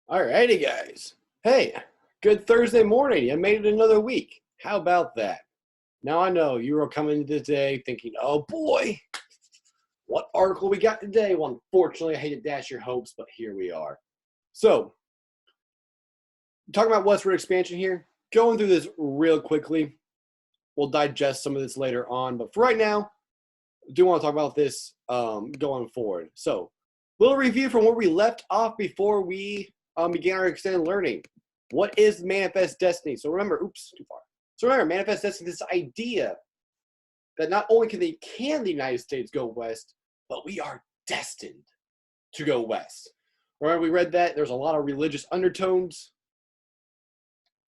Alrighty, guys. Hey, good Thursday morning. You made it another week. How about that? Now I know you were coming into today thinking, oh boy, what article we got today? Well, unfortunately, I hate to dash your hopes, but here we are. So, talking about Westward expansion here, going through this real quickly. We'll digest some of this later on, but for right now, I do want to talk about this going forward. So, little review from where we left off before we began our extended learning. What is manifest destiny? So remember, too far. So remember, manifest destiny is this idea that not only can the United States go west, but we are destined to go west. Remember, we read that there's a lot of religious undertones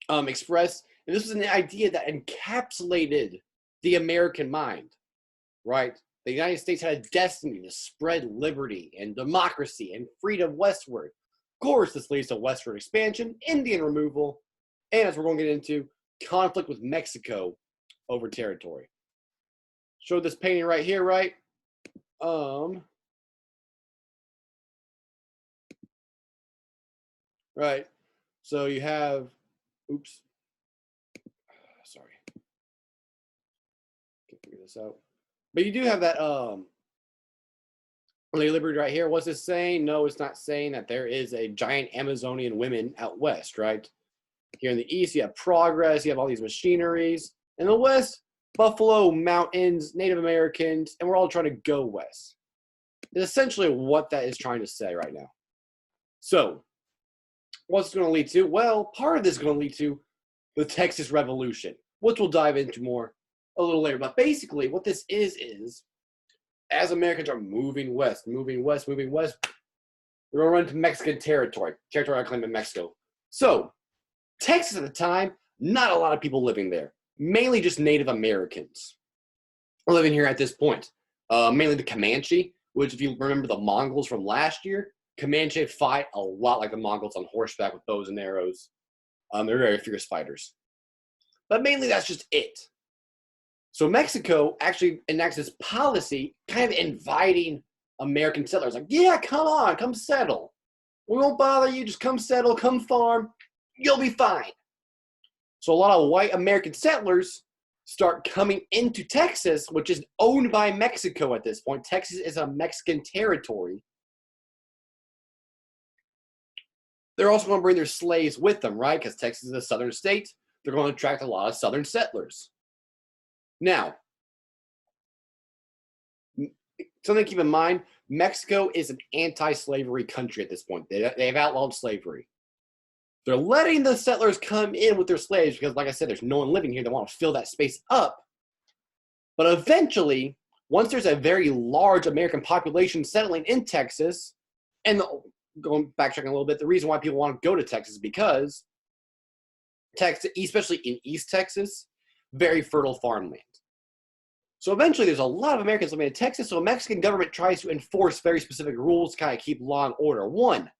expressed, and this was an idea that encapsulated the American mind, right? The United States had a destiny to spread liberty and democracy and freedom westward. Of course, this leads to westward expansion, Indian removal, and as we're going to get into, conflict with Mexico over territory. Showed this painting right here, right? Right. So you have, sorry. Can't figure this out. But you do have that liberty right here. What's it saying? No, it's not saying that there is a giant Amazonian women out west, right? Here in the east, you have progress. You have all these machineries. In the west, buffalo, mountains, Native Americans, and we're all trying to go west. It's essentially what that is trying to say right now. So, what's it going to lead to? Well, part of this is going to lead to the Texas Revolution, which we'll dive into more a little later. But basically, what this is as Americans are moving west, we're going to run into Mexican territory I claim in Mexico. So, Texas at the time, not a lot of people living there, mainly just Native Americans living here at this point. Mainly the Comanche, which if you remember the Mongols from last year, Comanche fight a lot like the Mongols on horseback with bows and arrows. They're very fierce fighters. But mainly that's just it. So Mexico actually enacts this policy kind of inviting American settlers. Like, yeah, come on, come settle. We won't bother you. Just come settle, come farm. You'll be fine. So a lot of white American settlers start coming into Texas, which is owned by Mexico at this point. Texas is a Mexican territory. They're also going to bring their slaves with them, right? Because Texas is a southern state. They're going to attract a lot of southern settlers. Now, something to keep in mind, Mexico is an anti-slavery country at this point. They've outlawed slavery. They're letting the settlers come in with their slaves because, like I said, there's no one living here. They want to fill that space up. But eventually, once there's a very large American population settling in Texas, and backtracking a little bit, the reason why people want to go to Texas is because Texas, especially in East Texas, very fertile farmland. So eventually there's a lot of Americans living in Texas, so the Mexican government tries to enforce very specific rules to kind of keep law and order. One,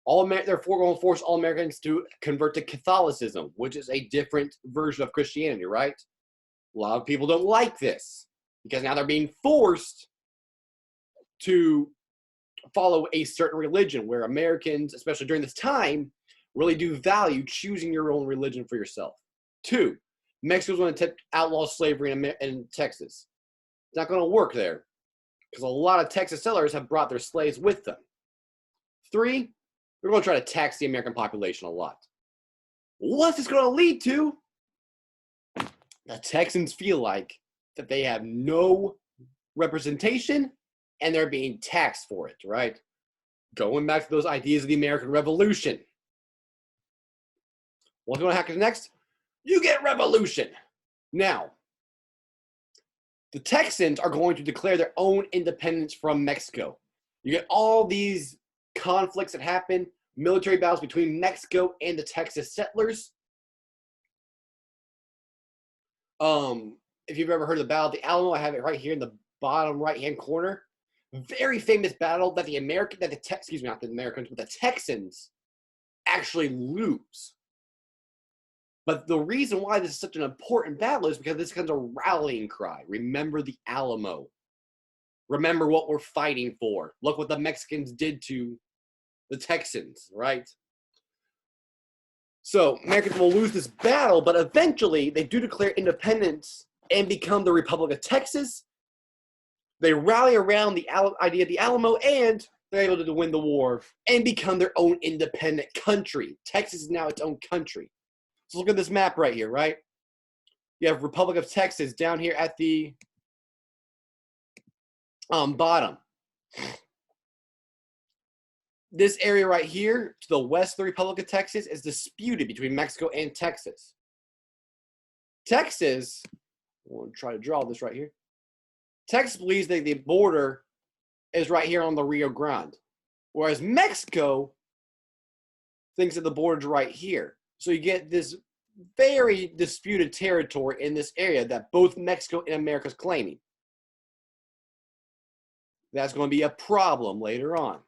therefore going to force all Americans to convert to Catholicism, which is a different version of Christianity, right? A lot of people don't like this because now they're being forced to follow a certain religion where Americans, especially during this time, really do value choosing your own religion for yourself. Two, Mexico's going to outlaw slavery in Texas. It's not going to work there because a lot of Texas settlers have brought their slaves with them. Three, we're going to try to tax the American population a lot. What's this going to lead to? The Texans feel like that they have no representation and they're being taxed for it, right? Going back to those ideas of the American Revolution. What's going to happen next? You get revolution. Now, the Texans are going to declare their own independence from Mexico. You get all these conflicts that happen, military battles between Mexico and the Texas settlers. If you've ever heard of the Battle of the Alamo, I have it right here in the bottom right-hand corner. Very famous battle that the Texans actually lose. But the reason why this is such an important battle is because this becomes a rallying cry. Remember the Alamo. Remember what we're fighting for. Look what the Mexicans did to the Texans, right? So Americans will lose this battle, but eventually they do declare independence and become the Republic of Texas. They rally around the idea of the Alamo, and they're able to win the war and become their own independent country. Texas is now its own country. So look at this map right here, right? You have Republic of Texas down here at the bottom. This area right here to the west of the Republic of Texas is disputed between Mexico and Texas. Texas, we'll try to draw this right here. Texas believes that the border is right here on the Rio Grande, whereas Mexico thinks that the border is right here. So you get this very disputed territory in this area that both Mexico and America is claiming. That's going to be a problem later on.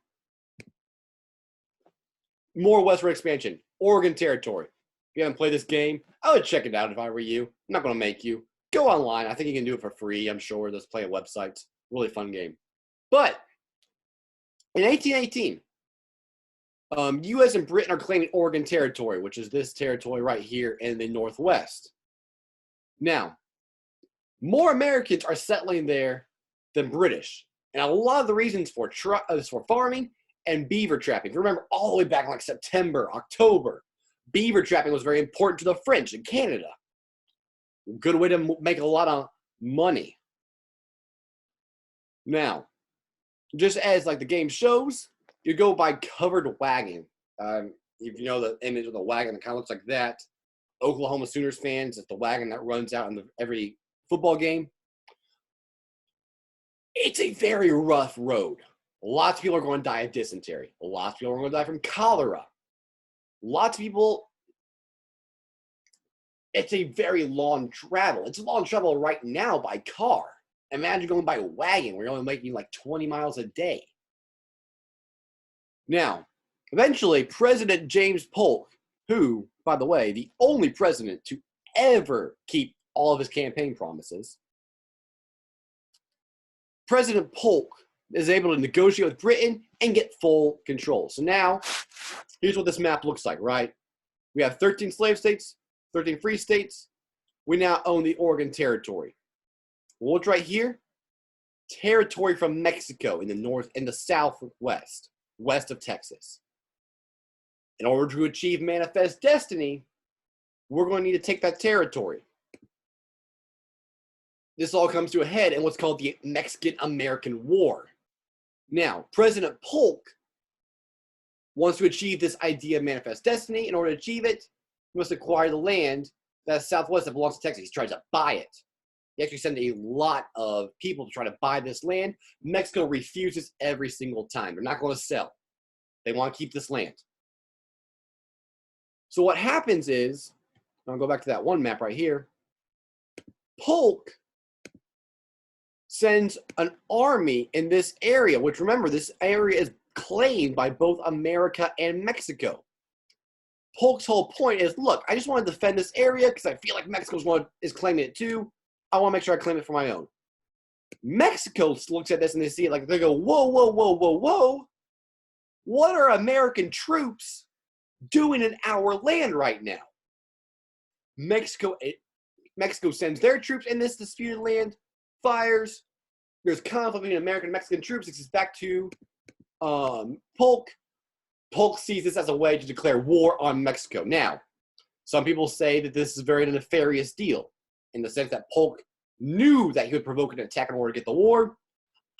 More westward expansion. Oregon Territory. If you haven't played this game, I would check it out if I were you. I'm not going to make you. Go online. I think you can do it for free. I'm sure. There's plenty of websites. Really fun game. But in 1818, U.S. and Britain are claiming Oregon Territory, which is this territory right here in the Northwest. Now, more Americans are settling there than British. And a lot of the reasons for farming and beaver trapping. Remember, all the way back in like September, October, beaver trapping was very important to the French in Canada. Good way to make a lot of money. Now, just as like the game shows, you go by covered wagon. If you know the image of the wagon, it kind of looks like that. Oklahoma Sooners fans, it's the wagon that runs out in every football game. It's a very rough road. Lots of people are going to die of dysentery. Lots of people are going to die from cholera. Lots of people, it's a very long travel. It's a long travel right now by car. Imagine going by wagon where you're only making like 20 miles a day. Now, eventually, President James Polk, who, by the way, the only president to ever keep all of his campaign promises, President Polk is able to negotiate with Britain and get full control. So now, here's what this map looks like, right? We have 13 slave states, 13 free states. We now own the Oregon Territory. We'll look right here. Territory from Mexico in the north and the southwest, west of Texas. In order to achieve manifest destiny, we're going to need to take that territory. This all comes to a head in what's called the Mexican-American War. Now, President Polk wants to achieve this idea of manifest destiny. In order to achieve it, he must acquire the land that's southwest that belongs to Texas. He tries to buy it. He actually sent a lot of people to try to buy this land. Mexico refuses every single time. They're not going to sell. They want to keep this land. So what happens is, I'll go back to that one map right here. Polk sends an army in this area, which remember, this area is claimed by both America and Mexico. Polk's whole point is, look, I just want to defend this area because I feel like Mexico is claiming it too. I want to make sure I claim it for my own. Mexico looks at this and they see it like, they go, whoa, whoa, whoa, whoa, whoa. What are American troops doing in our land right now? Mexico sends their troops in this disputed land, fires. There's conflict between American and Mexican troops. This is back to Polk. Polk sees this as a way to declare war on Mexico. Now, some people say that this is a very nefarious deal in the sense that Polk knew that he would provoke an attack in order to get the war.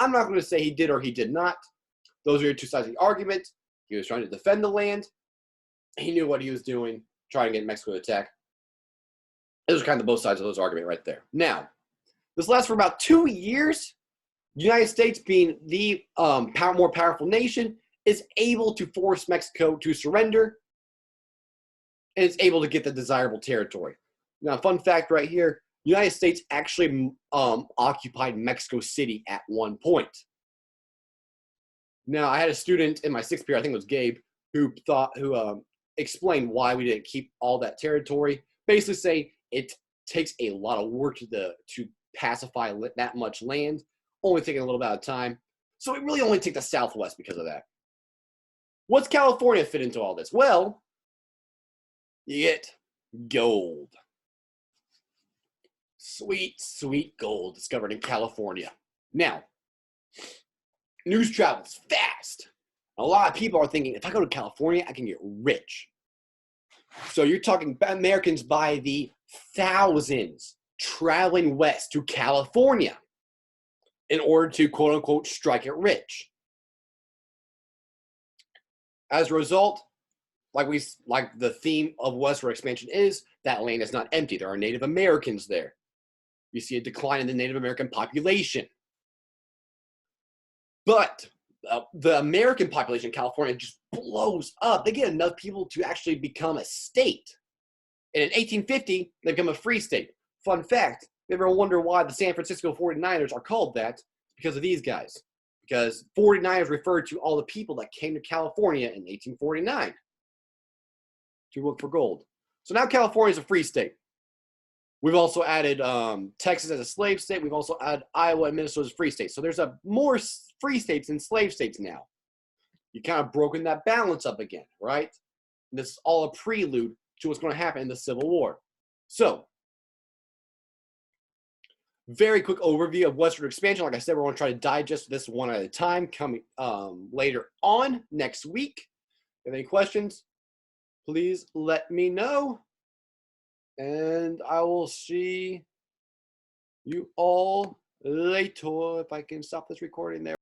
I'm not going to say he did or he did not. Those are your two sides of the argument. He was trying to defend the land. He knew what he was doing, trying to get Mexico to attack. Those are kind of both sides of those argument right there. Now, this lasts for about 2 years. The United States, being the more powerful nation, is able to force Mexico to surrender, and it's able to get the desirable territory. Now, fun fact right here, the United States actually occupied Mexico City at one point. Now, I had a student in my sixth period, I think it was Gabe, who explained why we didn't keep all that territory. Basically say it takes a lot of work to pacify that much land, only taking a little bit of time. So we really only take the Southwest because of that. What's California fit into all this? Well, you get gold. Sweet, sweet gold discovered in California. Now, news travels fast. A lot of people are thinking, if I go to California, I can get rich. So you're talking Americans by the thousands traveling west to California in order to, quote unquote, strike it rich. As a result, like the theme of westward expansion is, that land is not empty. There are Native Americans there. You see a decline in the Native American population. But the American population in California just blows up. They get enough people to actually become a state. And in 1850, they become a free state. Fun fact, you ever wonder why the San Francisco 49ers are called that? Because of these guys. Because 49ers referred to all the people that came to California in 1849 to look for gold. So now California is a free state. We've also added Texas as a slave state. We've also added Iowa and Minnesota as free states. So there's more free states than slave states now. You kind of broken that balance up again, right? And this is all a prelude to what's going to happen in the Civil War. So, very quick overview of westward expansion. Like I said, we're going to try to digest this one at a time coming later on next week. If you have any questions, please let me know. And I will see you all later. If I can stop this recording there.